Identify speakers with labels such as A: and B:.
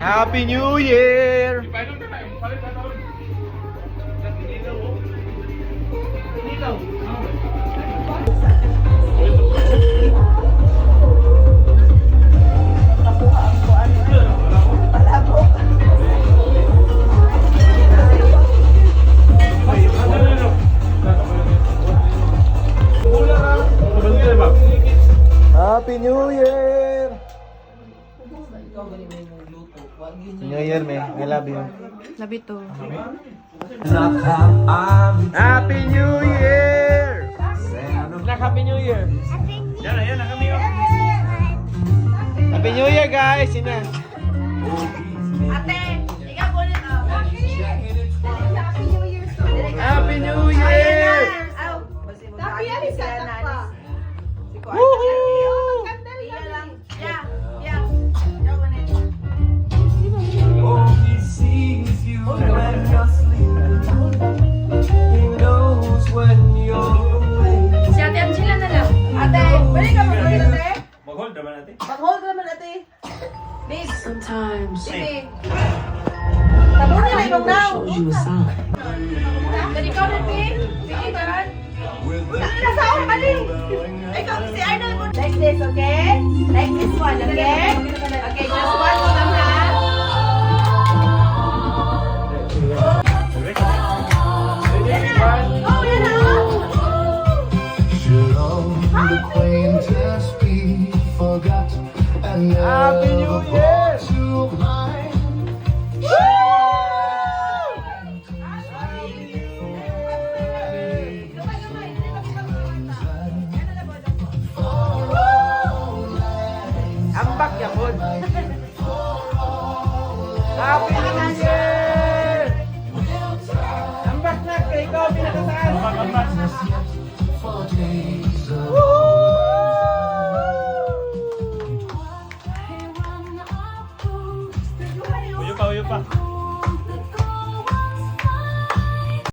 A: Happy New Year! Happy New Year! New Year, me. I love you.
B: Love you too.
A: Happy New Year! Happy New Year! Yan na kami. Happy New Year, guys! Sina?
B: Ate, ikaw po rin. Happy New Year.
A: Happy New Year!
B: Happy New Year.
A: Woohoo!
B: Yeah, yeah. Si Ate Angela na lang. Ate, pwede ka mag-hold, ate?
A: Mag-hold naman natin.
B: Mag-hold naman, ate. Please.
C: Sometimes
B: Sige. Tabunin na ikaw now.
C: shows you a sign.
B: Dali ikaw na, Pin. Sige, karan. Nasa ako, mali. Ikaw, si Arnold mo. Like this, okay? Like this one, okay? Okay, just one mo lang, ha? Yan na. Oh, yan na, oh.
D: Should old acquaintance be forgot and
A: Happy New
D: never
A: Year!
D: brought to mind?
A: Ambak ya, Bud. Happy New Year! Ambak na, kay ikaw pinakasaan. Ambak.
D: For days of
A: Uyo pa.